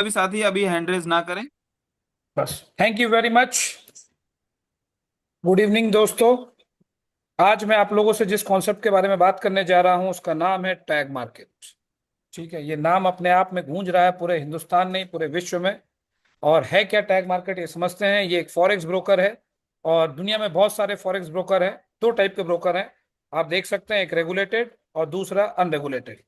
सभी साथी अभी हैंड रेज ना करें। बस thank you very much. Good evening दोस्तों। आज मैं आप लोगों से जिस कॉन्सेप्ट के बारे में बात करने जा रहा हूं उसका नाम है टैग मार्केट। ठीक है, ये नाम अपने आप में गूंज रहा है पूरे हिंदुस्तान नहीं पूरे विश्व में। और है क्या टैग मार्केट, ये समझते हैं। ये एक फॉरेक्स ब्रोकर है और दुनिया में बहुत सारे फॉरेक्स ब्रोकर हैं। दो टाइप के ब्रोकर हैं, आप देख सकते हैं, एक रेगुलेटेड और दूसरा अनरेगुलेटेड।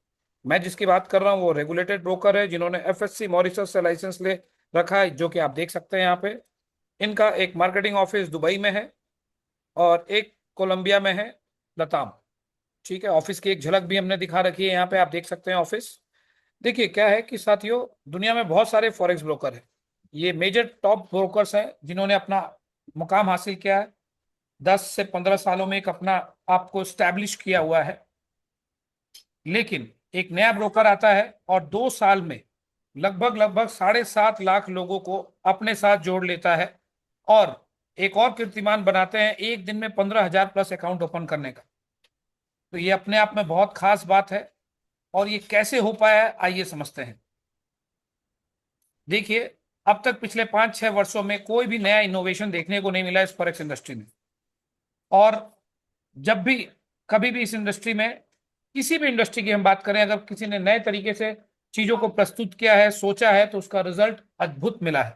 मैं जिसकी बात कर रहा हूँ वो रेगुलेटेड ब्रोकर है, जिन्होंने एफएससी मॉरिशस से लाइसेंस ले रखा है, जो कि आप देख सकते हैं यहाँ पे। इनका एक मार्केटिंग ऑफिस दुबई में है और एक कोलंबिया में है, लताम। ठीक है, ऑफिस की एक झलक भी हमने दिखा रखी है, यहाँ पे आप देख सकते हैं ऑफिस। देखिए क्या है कि साथियों, दुनिया में बहुत सारे फॉरेक्स ब्रोकर हैं। ये मेजर टॉप ब्रोकर्स हैं जिन्होंने अपना मुकाम हासिल किया है। 10 से 15 सालों में एक अपना आपको स्टैब्लिश किया हुआ है। लेकिन एक नया ब्रोकर आता है और 2 साल में लगभग लगभग 7.5 लाख लोगों को अपने साथ जोड़ लेता है। और एक और कीर्तिमान बनाते हैं, एक दिन में 15,000 प्लस अकाउंट ओपन करने का। तो ये अपने आप में बहुत खास बात है। और ये कैसे हो पाया है, आइए समझते हैं। देखिए, अब तक पिछले 5-6 वर्षों में कोई भी नया इनोवेशन देखने को नहीं मिला इस फॉरेक्स इंडस्ट्री में। और जब भी कभी भी इस इंडस्ट्री में, किसी भी इंडस्ट्री की हम बात करें, अगर किसी ने नए तरीके से चीजों को प्रस्तुत किया है, सोचा है, तो उसका रिजल्ट अद्भुत मिला है।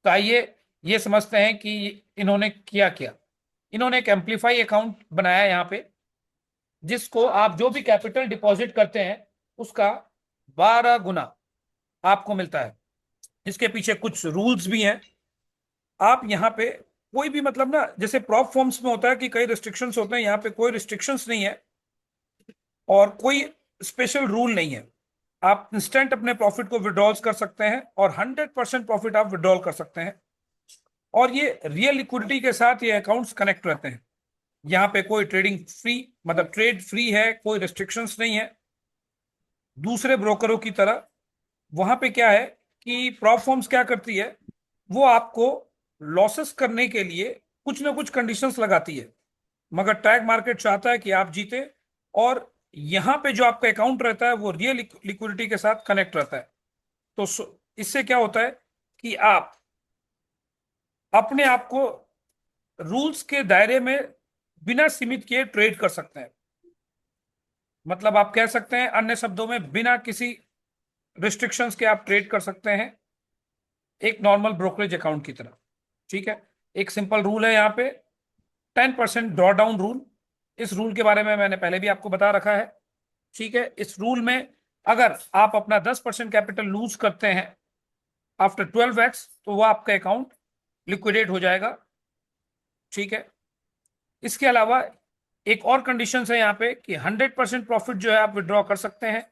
तो आइए ये समझते हैं कि इन्होंने किया क्या। इन्होंने एक एम्पलीफाई अकाउंट बनाया यहाँ पे, जिसको आप जो भी कैपिटल डिपॉजिट करते हैं उसका 12 गुना आपको मिलता है। इसके पीछे कुछ रूल्स भी हैं। आप यहाँ पे कोई भी, मतलब ना, जैसे प्रॉप फॉर्म्स में होता है कि कई रिस्ट्रिक्शंस होते हैं, यहाँ पे कोई रिस्ट्रिक्शंस नहीं है और कोई स्पेशल रूल नहीं है। आप इंस्टेंट अपने प्रॉफिट को विड्रॉल्स कर सकते हैं और 100% प्रॉफिट आप विड्रॉल कर सकते हैं। और ये रियल लिक्विडिटी के साथ ये अकाउंट्स कनेक्ट रहते हैं। यहाँ पे कोई ट्रेडिंग फ्री, मतलब ट्रेड फ्री है, कोई रिस्ट्रिक्शंस नहीं है दूसरे ब्रोकरों की तरह। वहां पे क्या है कि प्रॉप फॉर्म्स क्या करती है, वो आपको लॉसेस करने के लिए कुछ ना कुछ कंडीशंस लगाती है। मगर टैग मार्केट चाहता है कि आप जीते। और यहाँ पे जो आपका अकाउंट रहता है वो रियल लिक्विडिटी के साथ कनेक्ट रहता है। तो इससे क्या होता है कि आप अपने आप को रूल्स के दायरे में बिना सीमित किए ट्रेड कर सकते हैं। मतलब आप कह सकते हैं अन्य शब्दों में, बिना किसी रिस्ट्रिक्शंस के आप ट्रेड कर सकते हैं, एक नॉर्मल ब्रोकरेज अकाउंट की तरह। ठीक है, एक सिंपल रूल है यहाँ पे, 10% ड्रॉ डाउन रूल। इस रूल के बारे में मैंने पहले भी आपको बता रखा है। ठीक है, इस रूल में अगर आप अपना 10% कैपिटल लूज करते हैं आफ्टर 12x, तो वो आपका अकाउंट लिक्विडेट हो जाएगा। ठीक है, इसके अलावा एक और कंडीशन है यहाँ पे कि 100% प्रॉफिट जो है आप विड्रॉ कर सकते हैं,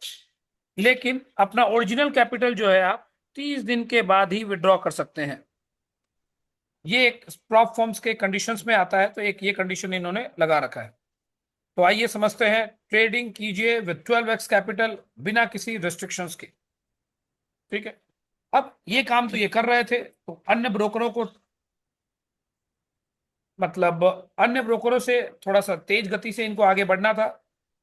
लेकिन अपना ओरिजिनल कैपिटल जो है आप 30 दिन के बाद ही विड्रॉ कर सकते हैं। ये एक प्रॉप फॉर्म्स के कंडीशंस में आता है, तो एक ये कंडीशन इन्होंने लगा रखा है। तो आइए समझते हैं, ट्रेडिंग कीजिए विद 12x कैपिटल बिना किसी रिस्ट्रिक्शंस के। ठीक है, अब ये काम तो ये कर रहे थे, तो अन्य ब्रोकरों को, मतलब अन्य ब्रोकरों से थोड़ा सा तेज गति से इनको आगे बढ़ना था।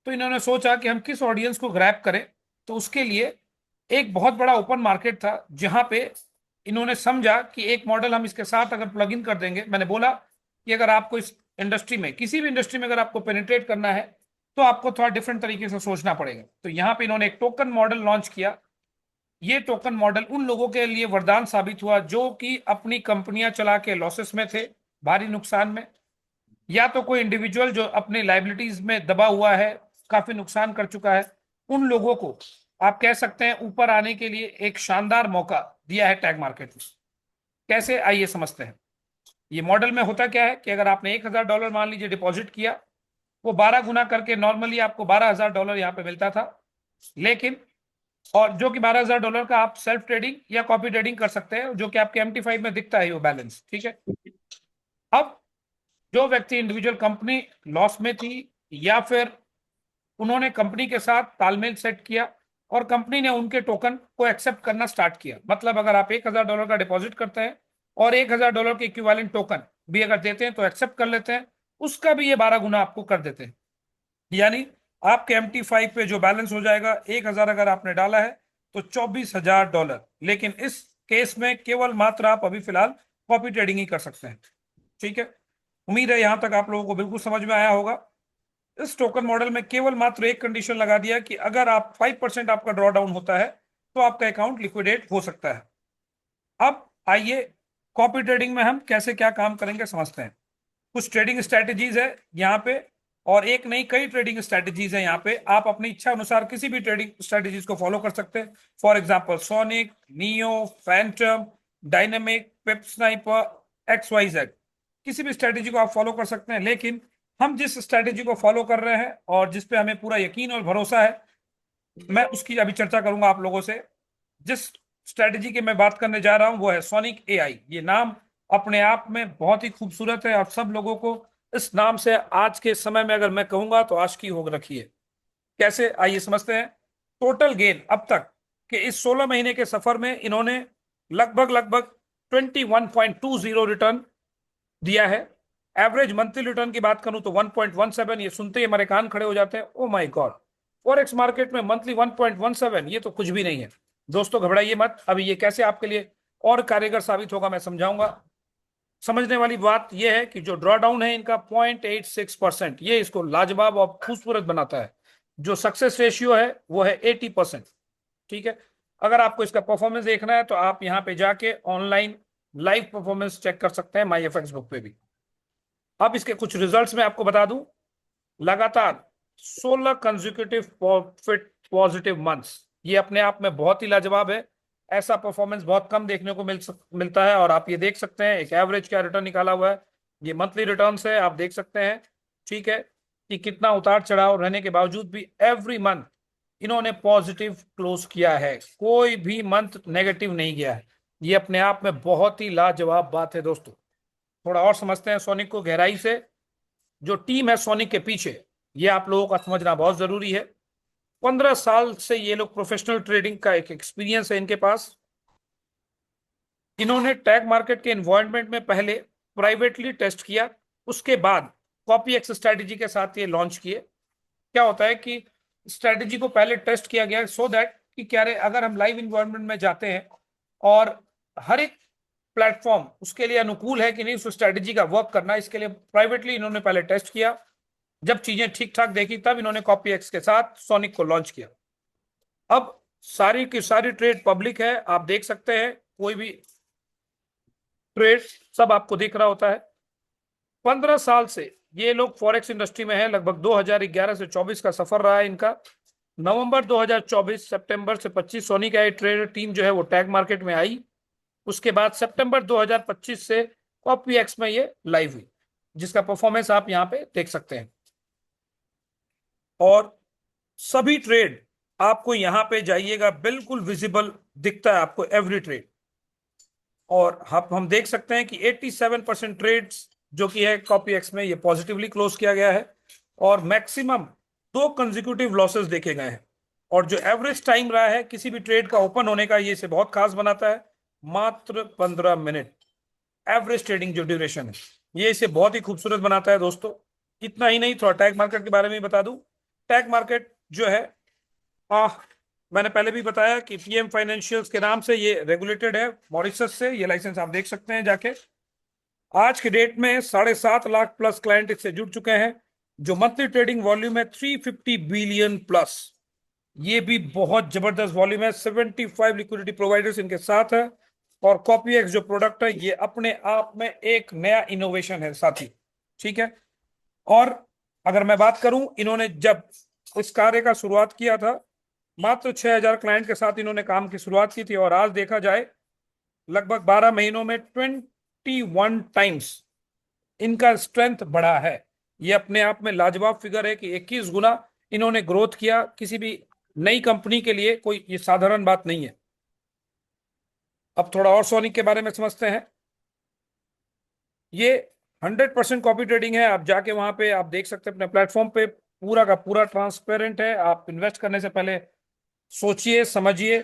तो इन्होंने सोचा कि हम किस ऑडियंस को ग्रैब करें। तो उसके लिए एक बहुत बड़ा ओपन मार्केट था, जहां पे इन्होंने समझा कि एक मॉडल हम इसके साथ अगर प्लग इन कर देंगे। मैंने बोला कि अगर आपको इस इंडस्ट्री में, किसी भी इंडस्ट्री में अगर आपको पेनिट्रेट करना है, तो आपको थोड़ा डिफरेंट तरीके से सोचना पड़ेगा। तो यहाँ पे इन्होंने एक टोकन मॉडल लॉन्च किया। ये टोकन मॉडल उन लोगों के लिए वरदान साबित हुआ जो कि अपनी कंपनियां चला के लॉसेस में थे, भारी नुकसान में, या तो कोई इंडिविजुअल जो अपने लाइबिलिटीज में दबा हुआ है, काफी नुकसान कर चुका है। उन लोगों को आप कह सकते हैं ऊपर आने के लिए एक शानदार मौका दिया है टैग मार्केट में। कैसे, आइए समझते हैं। ये मॉडल में होता क्या है कि अगर आपने $1,000 मान लीजिए डिपॉजिट किया, वो 12 गुना करके नॉर्मली आपको $12,000 यहाँ पे मिलता था। लेकिन, और जो कि $12,000 का आप सेल्फ ट्रेडिंग या कॉपी ट्रेडिंग कर सकते हैं, जो कि आपके MT5 में दिखता है वो बैलेंस। ठीक है, अब जो व्यक्ति, इंडिविजुअल कंपनी लॉस में थी, या फिर उन्होंने कंपनी के साथ तालमेल सेट किया और कंपनी ने उनके टोकन को एक्सेप्ट करना स्टार्ट किया, मतलब अगर आप $1,000 का डिपॉजिट करते हैं और $1,000 के इक्विवेलेंट टोकन भी अगर देते हैं तो एक्सेप्ट कर लेते हैं, उसका भी ये 12 गुना आपको कर देते हैं। यानी आपके MT5 पे जो बैलेंस हो जाएगा, 1,000 अगर आपने डाला है तो $24,000। लेकिन इस केस में केवल मात्र आप अभी फिलहाल कॉपी ट्रेडिंग ही कर सकते हैं। ठीक है, उम्मीद है यहां तक आप लोगों को बिल्कुल समझ में आया होगा। इस टोकन मॉडल में केवल मात्र एक कंडीशन लगा दिया कि अगर आप 5% आपका ड्रॉ डाउन होता है तो आपका अकाउंट लिक्विडेट हो सकता है। अब आइए कॉपी ट्रेडिंग में हम कैसे क्या काम करेंगे समझते हैं। कुछ ट्रेडिंग स्ट्रेटेजीज है यहाँ पे, और एक नहीं कई ट्रेडिंग स्ट्रेटेजीज है यहाँ पे। आप अपनी इच्छा अनुसार किसी भी ट्रेडिंग स्ट्रेटेजीज को फॉलो कर सकते हैं। For example sonic, neo, Phantom, dynamic, pip sniper, XYZ, किसी भी स्ट्रेटेजी को आप फॉलो कर सकते हैं। लेकिन हम जिस स्ट्रेटेजी को फॉलो कर रहे हैं और जिस पे हमें पूरा यकीन और भरोसा है, मैं उसकी अभी चर्चा करूंगा आप लोगों से। जिस स्ट्रेटेजी की मैं बात करने जा रहा हूं वो है सोनिक AI। ये नाम अपने आप में बहुत ही खूबसूरत है और सब लोगों को इस नाम से आज के समय में अगर मैं कहूंगा तो आशिकी हो रखी है। कैसे, आइए समझते हैं। टोटल गेन अब तक के इस 16 महीने के सफर में इन्होंने लगभग लगभग 21.20 रिटर्न दिया है। एवरेज मंथली रिटर्न की बात करूं तो 1.17। ये सुनते ही हमारे कान खड़े हो जाते हैं, oh my God, forex market में मंथली 1.17, ये तो कुछ भी नहीं है। दोस्तों घबराइए मत, अभी ये कैसे आपके लिए और कारगर साबित होगा मैं समझाऊंगा। समझने वाली बात यह है कि जो ड्रॉ डाउन है इनका 0.86%, ये इसको लाजवाब और खूबसूरत बनाता है। जो सक्सेस रेशियो है वो है 80%। ठीक है, अगर आपको इसका परफॉर्मेंस देखना है तो आप यहाँ पे जाके ऑनलाइन लाइव परफॉर्मेंस चेक कर सकते हैं माई एफ बुक पे भी। अब इसके कुछ रिजल्ट्स में आपको बता दूं, लगातार 16 कंसेक्यूटिव प्रॉफिट पॉजिटिव मंथ्स, ये अपने आप में बहुत ही लाजवाब है। ऐसा परफॉर्मेंस बहुत कम देखने को मिलता है। और आप ये देख सकते हैं एक एवरेज क्या रिटर्न निकाला हुआ है, ये मंथली रिटर्न है, आप देख सकते हैं। ठीक है, कि कितना उतार चढ़ाव रहने के बावजूद भी एवरी मंथ इन्होंने पॉजिटिव क्लोज किया है, कोई भी मंथ नेगेटिव नहीं गया है। ये अपने आप में बहुत ही लाजवाब बात है दोस्तों। थोड़ा और समझते हैं सोनिक को गहराई से। जो टीम है सोनिक के पीछे, ये आप लोगों का समझना बहुत जरूरी है। 15 साल से ये लोग प्रोफेशनल ट्रेडिंग का एक एक्सपीरियंस है इनके पास। इन्होंने टैग मार्केट के एनवायरनमेंट में पहले प्राइवेटली टेस्ट किया, उसके बाद कॉपी एक्स स्ट्रेटेजी के साथ ये लॉन्च किए। क्या होता है कि स्ट्रेटेजी को पहले टेस्ट किया गया सो दैट कि क्या रे, अगर हम लाइव इन्वायरमेंट में जाते हैं और हर एक प्लेटफॉर्म उसके लिए अनुकूल है कि नहीं उस स्ट्रेटेजी का वर्क करना, इसके लिए प्राइवेटली इन्होंने पहले टेस्ट किया। जब चीजें ठीक ठाक देखी तब इन्होंने कॉपी एक्स के साथ सोनिक को लॉन्च किया। अब सारी की सारी ट्रेड पब्लिक है, आप देख सकते हैं, कोई भी ट्रेड सब आपको दिख रहा होता है। 15 साल से ये लोग फॉरेक्स इंडस्ट्री में है। लगभग 2011 से 24 का सफर रहा है इनका। नवंबर 2024 सितंबर से 25 सोनी का ट्रेडर टीम जो है वो टैग मार्केट में आई। उसके बाद सितंबर 2025 से कॉपी एक्स में ये लाइव हुई, जिसका परफॉर्मेंस आप यहां पे देख सकते हैं। और सभी ट्रेड आपको यहां पे जाइएगा बिल्कुल विजिबल दिखता है आपको एवरी ट्रेड। और हम देख सकते हैं कि 87% ट्रेड्स जो कि है कॉपी एक्स में ये पॉजिटिवली क्लोज किया गया है। और मैक्सिमम 2 कंसेक्यूटिव लॉसेस देखे गए हैं। और जो एवरेज टाइम रहा है किसी भी ट्रेड का ओपन होने का, ये इसे बहुत खास बनाता है, मात्र 15 मिनट एवरेज ट्रेडिंग जो ड्यूरेशन है, ये इसे बहुत ही खूबसूरत बनाता है दोस्तों। इतना ही नहीं, थोड़ा टैग मार्केट के बारे में बता दूं। टैग मार्केट जो है, मैंने पहले भी बताया कि पीएम फाइनेंशियल्स के नाम से ये रेगुलेटेड है मॉरिशस से। ये लाइसेंस आप देख सकते हैं जाके। आज के डेट में 7.5 लाख प्लस क्लाइंट इससे जुड़ चुके हैं। जो मंथली ट्रेडिंग वॉल्यूम है 350 बिलियन प्लस, ये भी बहुत जबरदस्त वॉल्यूम है। 75 लिक्विडिटी प्रोवाइडर्स इनके साथ है। और कॉपी एक्स जो प्रोडक्ट है ये अपने आप में एक नया इनोवेशन है साथी। ठीक है, और अगर मैं बात करूं, इन्होंने जब इस कार्य का शुरुआत किया था मात्र 6000 क्लाइंट के साथ इन्होंने काम की शुरुआत की थी। और आज देखा जाए लगभग 12 महीनों में 21 टाइम्स इनका स्ट्रेंथ बढ़ा है। ये अपने आप में लाजवाब फिगर है कि 21 गुना इन्होंने ग्रोथ किया। किसी भी नई कंपनी के लिए कोई ये साधारण बात नहीं है। अब थोड़ा और सोनिक के बारे में समझते हैं। ये 100% कॉपी ट्रेडिंग है। आप जाके वहां पे आप देख सकते हैं अपने प्लेटफॉर्म पे, पूरा का पूरा ट्रांसपेरेंट है। आप इन्वेस्ट करने से पहले सोचिए समझिए।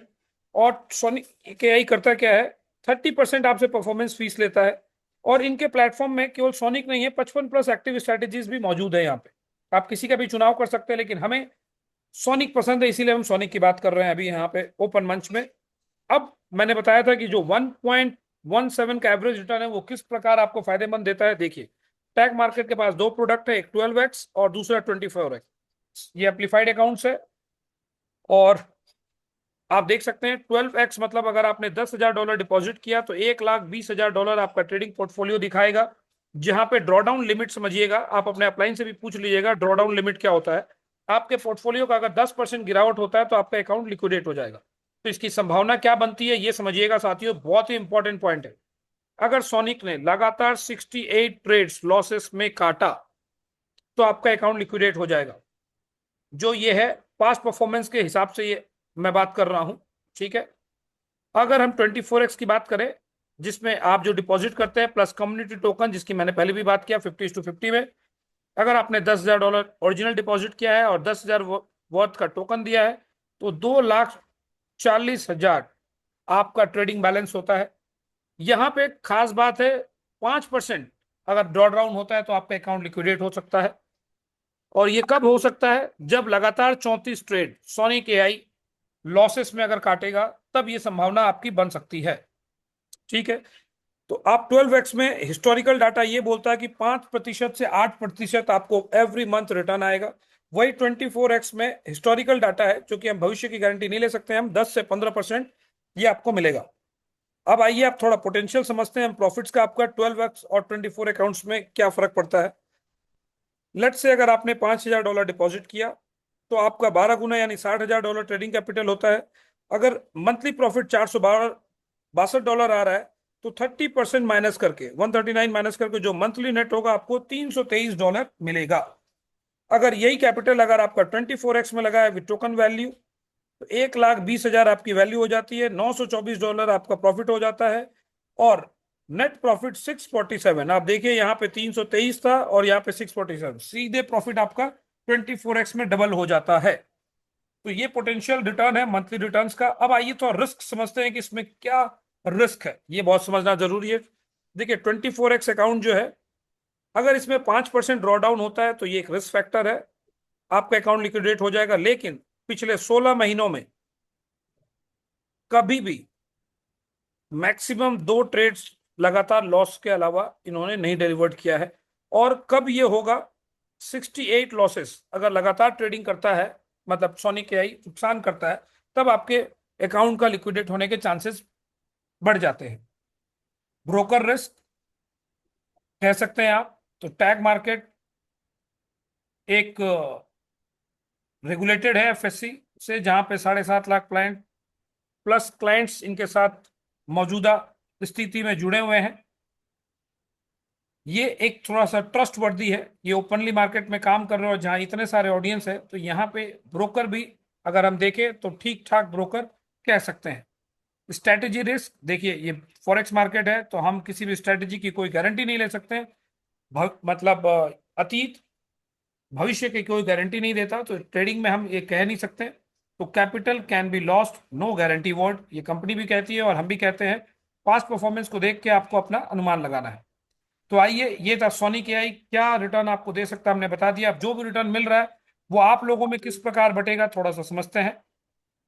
और सोनी के आई करता क्या है, 30% आपसे परफॉर्मेंस फीस लेता है। और इनके प्लेटफॉर्म में केवल सोनिक नहीं है, 55+ एक्टिव स्ट्रेटेजीज भी मौजूद है यहाँ पे। आप किसी का भी चुनाव कर सकते हैं, लेकिन हमें सोनिक पसंद है इसीलिए हम सोनिक की बात कर रहे हैं अभी यहाँ पे ओपन मंच में। अब मैंने बताया था कि जो 1.17 का एवरेज रिटर्न है वो किस प्रकार आपको फायदेमंद देता है। देखिए, टैग मार्केट के पास दो प्रोडक्ट है, एक 12x और दूसरा 24x। ये एप्लीफाइड अकाउंट्स है और आप देख सकते हैं 12x मतलब अगर आपने $10,000 डिपॉजिट किया तो $1,20,000 आपका ट्रेडिंग पोर्टफोलियो दिखाएगा, जहां पे ड्रॉडाउन लिमिट समझिएगा, आप अपने अपलाइन से भी पूछ लीजिएगा ड्रॉडाउन लिमिट क्या होता है। आपके पोर्टफोलियो का अगर 10% गिरावट होता है तो आपका अकाउंट लिक्विडेट हो जाएगा। तो इसकी संभावना क्या बनती है ये समझिएगा साथियों, बहुत ही इंपॉर्टेंट पॉइंट है। अगर सोनिक ने लगातार 68 ट्रेड्स लॉसेस में काटा तो आपका अकाउंट लिक्विडेट हो जाएगा। जो ये है पास्ट परफॉर्मेंस के हिसाब से ये मैं बात कर रहा हूं, ठीक है। अगर हम 24x की बात करें, जिसमें आप जो डिपॉजिट करते हैं प्लस कम्युनिटी टोकन, जिसकी मैंने पहले भी बात किया 50:50 में, अगर आपने $10,000 ओरिजिनल डिपॉजिट किया है और 10,000 वर्थ का टोकन दिया है तो 2,40,000 आपका ट्रेडिंग बैलेंस होता है। यहां पे खास बात है, 5% अगर ड्रॉ डाउन होता है तो आपका अकाउंट लिक्विडेट हो सकता है। और ये कब हो सकता है? जब लगातार 34 ट्रेड सोनिक एआई लॉसेस में अगर काटेगा, तब ये संभावना आपकी बन सकती है, ठीक है। तो आप 12x में हिस्टोरिकल डाटा ये बोलता है कि 5% से 8% आपको एवरी मंथ रिटर्न आएगा। वही 24x में हिस्टोरिकल डाटा है, जो कि हम भविष्य की गारंटी नहीं ले सकते, हम 10 से 15% ये आपको मिलेगा। अब आइए आप थोड़ा पोटेंशियल समझते हैं हम प्रॉफिट्स का, आपका 12x और 24 अकाउंट्स में क्या फर्क पड़ता है। लेट से अगर आपने $5,000 डिपॉजिट किया तो आपका 12 गुना यानी $60,000 ट्रेडिंग कैपिटल होता है। अगर मंथली प्रॉफिट $462 आ रहा है तो 30% माइनस करके 139 माइनस करके जो मंथली नेट होगा आपको $323 मिलेगा। अगर यही कैपिटल अगर आपका 24x में लगा है विद टोकन वैल्यू तो 1,20,000 आपकी वैल्यू हो जाती है, $924 आपका प्रॉफिट हो जाता है और नेट प्रॉफिट 647। आप देखिए यहाँ पे 323 था और यहाँ पे 647, सीधे प्रॉफिट आपका 24x में डबल हो जाता है। तो ये पोटेंशियल रिटर्न है मंथली रिटर्न्स का। अब आइए तो रिस्क समझते हैं कि इसमें क्या रिस्क है, ये बहुत समझना जरूरी है। देखिए 24x अकाउंट जो है, अगर इसमें 5% ड्रॉ डाउन होता है तो ये एक रिस्क फैक्टर है, आपका अकाउंट लिक्विडेट हो जाएगा। लेकिन पिछले 16 महीनों में कभी भी मैक्सिमम 2 ट्रेड्स लगातार लॉस के अलावा इन्होंने नहीं डिलीवर्ड किया है। और कब ये होगा? 68 लॉसेस अगर लगातार ट्रेडिंग करता है, मतलब सोनिक एआई नुकसान करता है, तब आपके अकाउंट का लिक्विडेट होने के चांसेस बढ़ जाते हैं। ब्रोकर रिस्क कह सकते हैं आप। तो टैग मार्केट एक रेगुलेटेड है एफएससी से, जहां पे 7.5 लाख क्लाइंट प्लस क्लाइंट्स इनके साथ मौजूदा स्थिति में जुड़े हुए हैं। ये एक थोड़ा सा ट्रस्ट वर्दी है, ये ओपनली मार्केट में काम कर रहे हो जहां इतने सारे ऑडियंस है, तो यहाँ पे ब्रोकर भी अगर हम देखें तो ठीक ठाक ब्रोकर कह सकते हैं। स्ट्रेटेजी रिस्क देखिए, ये फॉरेक्स मार्केट है तो हम किसी भी स्ट्रेटेजी की कोई गारंटी नहीं ले सकते। मतलब अतीत भविष्य की कोई गारंटी नहीं देता, तो ट्रेडिंग में हम ये कह नहीं सकते। तो capital can be lost, no guarantee word, ये कंपनी भी कहती है और हम भी कहते हैं। पास्ट परफॉर्मेंस को देख के आपको अपना अनुमान लगाना है। तो आइए, ये था सोनिक एआई क्या रिटर्न आपको दे सकता है, हमने बता दिया। अब जो भी रिटर्न मिल रहा है वो आप लोगों में किस प्रकार बटेगा थोड़ा सा समझते हैं।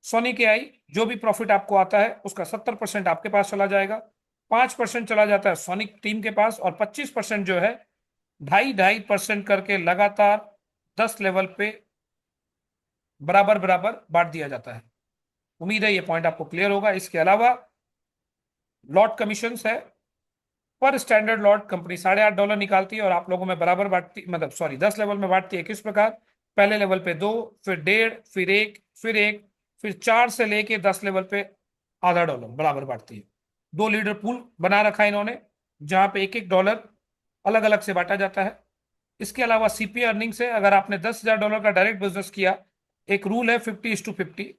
सोनिक एआई जो भी प्रॉफिट आपको आता है उसका 70% आपके पास चला जाएगा, 5% चला जाता है सोनिक टीम के पास और 25% जो है 2.5% करके लगातार 10 लेवल पे बराबर बराबर बांट दिया जाता है। उम्मीद है ये पॉइंट आपको क्लियर होगा। इसके अलावा लॉट कमीशन है, पर स्टैंडर्ड लॉट कंपनी $8.5 निकालती है और आप लोगों में बराबर बांटती, मतलब सॉरी 10 लेवल में बांटती है। किस प्रकार? पहले लेवल पे 2, फिर 1.5, फिर 1, फिर 1, फिर 4 से लेके 10 लेवल पे $0.5 बराबर बांटती है। 2 लीडर पूल बना रखा है इन्होंने, जहां पे $1 अलग अलग से बांटा जाता है। इसके अलावा सीपी अर्निंग से, अगर आपने $10,000 का डायरेक्ट बिजनेस किया, एक रूल है 50:50,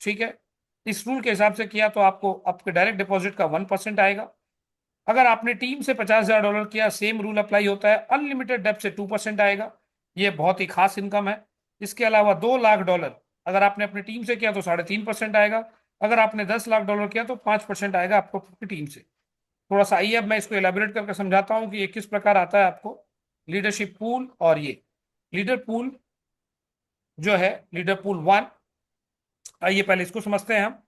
ठीक है। इस रूल के हिसाब से किया तो आपको आपके डायरेक्ट डिपॉजिट का 1% आएगा। अगर आपने टीम से $50,000 किया, सेम रूल अप्लाई होता है, अनलिमिटेड डेप्थ से 2% आएगा। ये बहुत ही खास इनकम है। इसके अलावा $2 लाख अगर आपने अपनी टीम से किया तो 3.5% आएगा। अगर आपने $10 लाख किया तो 5% आएगा आपको अपनी टीम से। थोड़ा सा आइए अब मैं इसको एलेबोरेट करके समझाता हूँ कि ये किस प्रकार आता है आपको। लीडरशिप पूल और ये लीडर पूल जो है, लीडर पूल 1, आइए पहले इसको समझते हैं हम।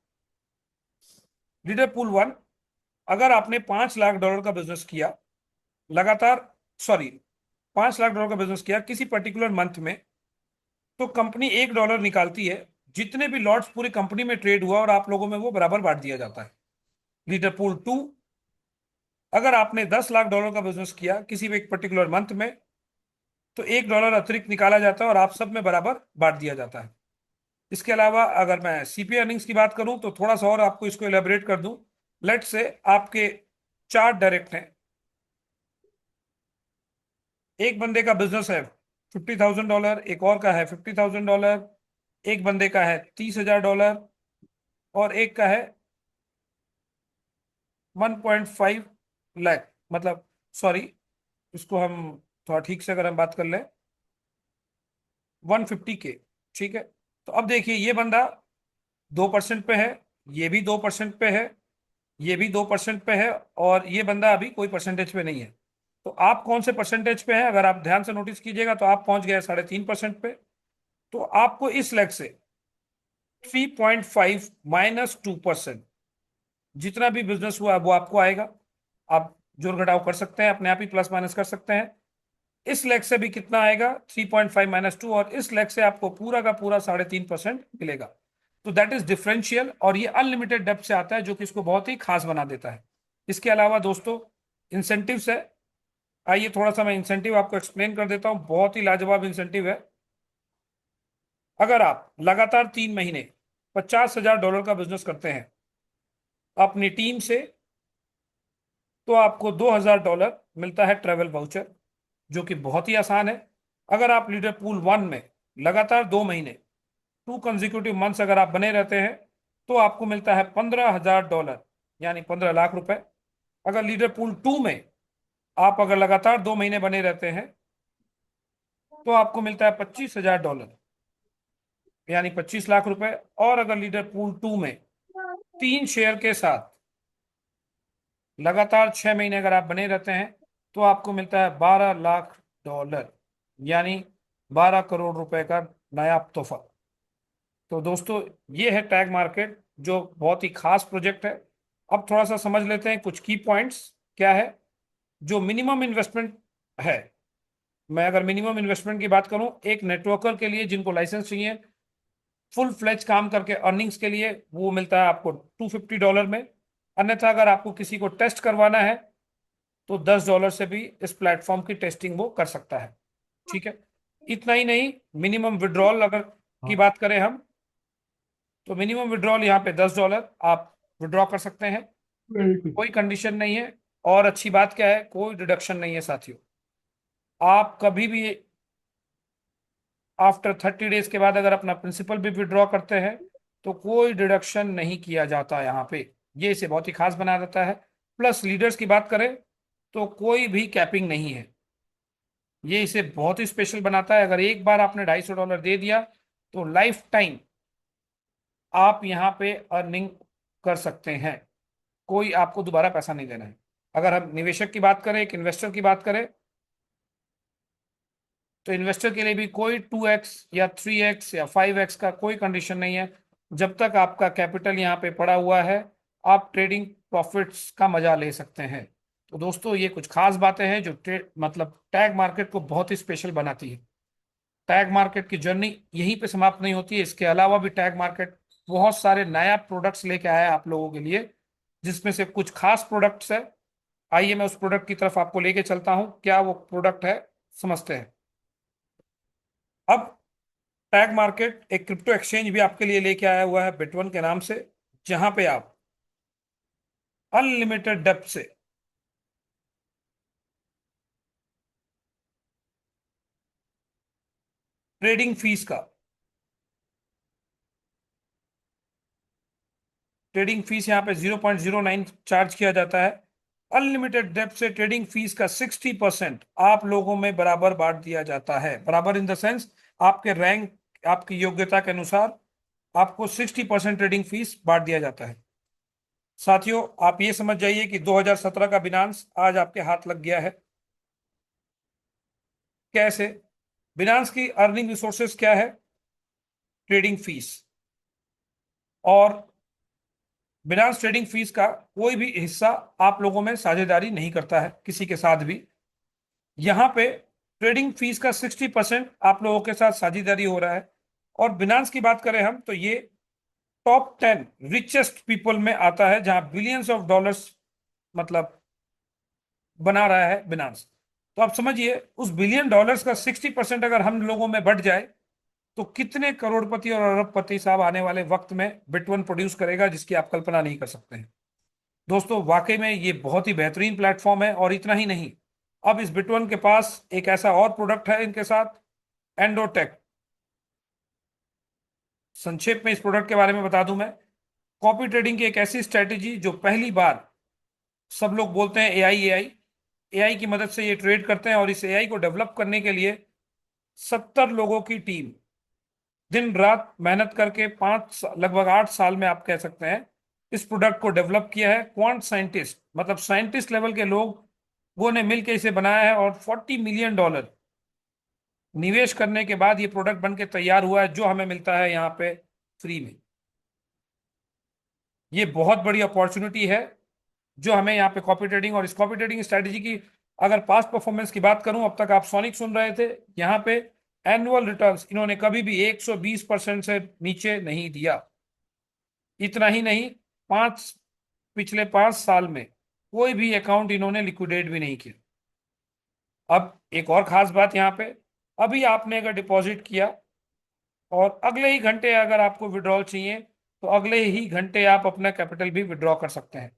लीडर पूल 1, अगर आपने $5 लाख का बिजनेस किया लगातार, सॉरी, $5 लाख का बिजनेस किया किसी पर्टिकुलर मंथ में, तो कंपनी $1 निकालती है। जितने भी लॉट्स पूरी कंपनी में ट्रेड हुआ और आप लोगों में वो बराबर बांट दिया जाता है। लीडर पूल 2, अगर आपने $10 लाख का बिजनेस किया किसी भी एक पर्टिकुलर मंथ में, तो $1 अतिरिक्त निकाला जाता है और आप सब में बराबर बांट दिया जाता है। इसके अलावा अगर मैं सीपी अर्निंग्स की बात करूं तो थोड़ा सा और आपको इसको एलेबरेट कर दूं। लेट से आपके 4 डायरेक्ट हैं, एक बंदे का बिजनेस है $50,000, एक और का है $50,000, एक बंदे का है $30,000 और एक का है 1.5 लाख, मतलब सॉरी, इसको हम थोड़ा ठीक से अगर हम बात कर लें 150K। ठीक है, तो अब देखिए ये बंदा 2% पे है, ये भी 2% पे है, ये भी 2% पे है, और ये बंदा अभी कोई परसेंटेज पे नहीं है। तो आप कौन से परसेंटेज पे हैं, अगर आप ध्यान से नोटिस कीजिएगा तो आप पहुंच गए 3.5% पे। तो आपको इस लेग से 3.5 माइनस 2%, जितना भी बिजनेस हुआ वो आपको आएगा। आप जोड़ घटाव कर सकते हैं, अपने आप ही प्लस माइनस कर सकते हैं। इस लेग से भी कितना आएगा, 3.5 माइनस 2, और इस लेग से आपको पूरा का पूरा 3.5% मिलेगा। तो दैट इज डिफरेंशियल, और ये अनलिमिटेड डेप्थ से आता है, जो कि इसको बहुत ही खास बना देता है। इसके अलावा दोस्तों इंसेंटिव्स है। आइए थोड़ा सा मैं इंसेंटिव आपको एक्सप्लेन कर देता हूं, बहुत ही लाजवाब इंसेंटिव है। अगर आप लगातार 3 महीने $50,000 का बिजनेस करते हैं अपनी टीम से, तो आपको $2,000 मिलता है ट्रेवल वाउचर, जो कि बहुत ही आसान है। अगर आप लीडर पूल 1 में लगातार 2 महीने, 2 कंजिक्यूटिव मंथ्स अगर आप बने रहते हैं, तो आपको मिलता है $15,000, यानी 15 लाख रुपए। अगर लीडर पूल 2 में आप अगर लगातार 2 महीने बने रहते हैं, तो आपको मिलता है $25,000, यानी 25 लाख रुपए। और अगर लीडर पूल 2 में 3 शेयर के साथ लगातार 6 महीने अगर आप बने रहते हैं, तो आपको मिलता है $12 लाख, यानी 12 करोड़ रुपए का नया तोहफा। तो दोस्तों ये है टैग मार्केट, जो बहुत ही खास प्रोजेक्ट है। अब थोड़ा सा समझ लेते हैं कुछ की पॉइंट्स क्या है। जो मिनिमम इन्वेस्टमेंट है, मैं अगर मिनिमम इन्वेस्टमेंट की बात करूं एक नेटवर्कर के लिए जिनको लाइसेंस चाहिए फुल फ्लेज काम करके अर्निंग्स के लिए, वो मिलता है आपको $250 में। अन्यथा अगर आपको किसी को टेस्ट करवाना है, तो $10 से भी इस प्लेटफॉर्म की टेस्टिंग वो कर सकता है। ठीक है, इतना ही नहीं, मिनिमम विड्रॉल अगर की बात करें हम, तो मिनिमम विड्रॉल यहाँ पे $10 आप विड्रॉ कर सकते हैं, कोई कंडीशन नहीं है। और अच्छी बात क्या है, कोई डिडक्शन नहीं है साथियों। आप कभी भी आफ्टर 30 डेज के बाद अगर अपना प्रिंसिपल भी विड्रॉ करते हैं, तो कोई डिडक्शन नहीं किया जाता यहाँ पे। ये इसे बहुत ही खास बना देता है। प्लस लीडर्स की बात करें तो कोई भी कैपिंग नहीं है, ये इसे बहुत ही स्पेशल बनाता है। अगर एक बार आपने $250 दे दिया, तो लाइफ टाइम आप यहाँ पे अर्निंग कर सकते हैं, कोई आपको दोबारा पैसा नहीं देना है। अगर हम निवेशक की बात करें, एक इन्वेस्टर की बात करें, तो इन्वेस्टर के लिए भी कोई 2x या 3x या 5x का कोई कंडीशन नहीं है। जब तक आपका कैपिटल यहाँ पे पड़ा हुआ है, आप ट्रेडिंग प्रॉफिट्स का मजा ले सकते हैं। तो दोस्तों ये कुछ खास बातें हैं जो मतलब टैग मार्केट को बहुत ही स्पेशल बनाती है। टैग मार्केट की जर्नी यहीं पे समाप्त नहीं होती है, इसके अलावा भी टैग मार्केट बहुत सारे नया प्रोडक्ट्स लेके आया है आप लोगों के लिए, जिसमें से कुछ खास प्रोडक्ट्स है। आइए मैं उस प्रोडक्ट की तरफ आपको लेके चलता हूं, क्या वो प्रोडक्ट है समझते हैं। अब टैग मार्केट एक क्रिप्टो एक्सचेंज भी आपके लिए लेके आया हुआ है बिटवन के नाम से, जहां पे आप अनलिमिटेड डेप्थ से ट्रेडिंग फीस का, ट्रेडिंग फीस यहाँ पे 0.09 चार्ज किया जाता है। अनलिमिटेड डेप्थ से ट्रेडिंग फीस का 60% आप लोगों में बराबर बांट दिया जाता है। बराबर इन द सेंस, आपके रैंक, आपकी योग्यता के अनुसार आपको 60% ट्रेडिंग फीस बांट दिया जाता है। साथियों आप ये समझ जाइए कि 2017 का बिनांस आज आपके हाथ लग गया है। कैसे? बिनांस की अर्निंग रिसोर्सेज क्या है? ट्रेडिंग फीस और बिनांस ट्रेडिंग फीस का कोई भी हिस्सा आप लोगों में साझेदारी नहीं करता है किसी के साथ भी। यहाँ पे ट्रेडिंग फीस का 60% आप लोगों के साथ साझेदारी हो रहा है। और बिनांस की बात करें हम तो ये टॉप 10 रिचेस्ट पीपल में आता है, जहां बिलियंस ऑफ डॉलर्स मतलब बना रहा है बिनांस। तो आप समझिए उस बिलियन डॉलर्स का 60% अगर हम लोगों में बढ़ जाए तो कितने करोड़पति और अरबपति साहब आने वाले वक्त में बिटवन प्रोड्यूस करेगा, जिसकी आप कल्पना नहीं कर सकते हैं। दोस्तों वाकई में ये बहुत ही बेहतरीन प्लेटफॉर्म है। और इतना ही नहीं, अब इस बिटवन के पास एक ऐसा और प्रोडक्ट है इनके साथ, एंडोटेक। संक्षेप में इस प्रोडक्ट के बारे में बता दूं मैं, कॉपी ट्रेडिंग की एक ऐसी स्ट्रेटेजी जो पहली बार, सब लोग बोलते हैं एआई एआई, एआई की मदद से ये ट्रेड करते हैं। और इस एआई को डेवलप करने के लिए 70 लोगों की टीम दिन रात मेहनत करके लगभग 8 साल में आप कह सकते हैं इस प्रोडक्ट को डेवलप किया है। क्वांट साइंटिस्ट मतलब साइंटिस्ट लेवल के लोगों ने मिलकर इसे बनाया है। और $40 मिलियन निवेश करने के बाद ये प्रोडक्ट बन के तैयार हुआ है, जो हमें मिलता है यहाँ पे फ्री में। ये बहुत बड़ी अपॉर्चुनिटी है जो हमें यहाँ पे कॉपी ट्रेडिंग और इस कॉपी ट्रेडिंग स्ट्रेटेजी की अगर पास्ट परफॉर्मेंस की बात करूं, अब तक आप सोनिक सुन रहे थे, यहाँ पे एनुअल रिटर्न्स इन्होंने कभी भी 120% से नीचे नहीं दिया। इतना ही नहीं, पिछले 5 साल में कोई भी अकाउंट इन्होंने लिक्विडेट भी नहीं किया। अब एक और खास बात यहाँ पे, अभी आपने अगर डिपॉजिट किया और अगले ही घंटे अगर आपको विड्रॉल चाहिए तो अगले ही घंटे आप अपना कैपिटल भी विड्रॉ कर सकते हैं।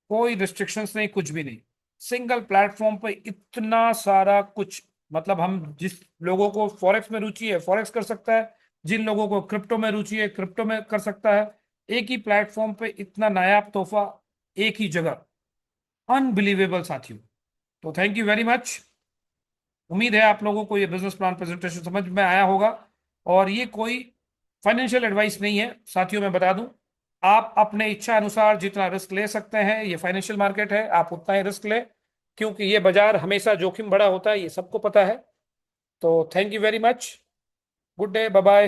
कोई रिस्ट्रिक्शंस नहीं, कुछ भी नहीं। सिंगल प्लेटफॉर्म पे इतना सारा कुछ, मतलब हम जिस लोगों को फॉरेक्स में रुचि है फॉरेक्स कर सकता है, जिन लोगों को क्रिप्टो में रुचि है क्रिप्टो में कर सकता है। एक ही प्लेटफॉर्म पे इतना नायाब तोहफा एक ही जगह, अनबिलीवेबल साथियों। तो थैंक यू वेरी मच। उम्मीद है आप लोगों को ये बिजनेस प्लान प्रेजेंटेशन समझ में आया होगा। और ये कोई फाइनेंशियल एडवाइस नहीं है साथियों, मैं बता दूं, आप अपने इच्छा अनुसार जितना रिस्क ले सकते हैं, ये फाइनेंशियल मार्केट है, आप उतना ही रिस्क लें, क्योंकि ये बाजार हमेशा जोखिम बड़ा होता है, ये सबको पता है। तो thank you very much, good day, bye bye.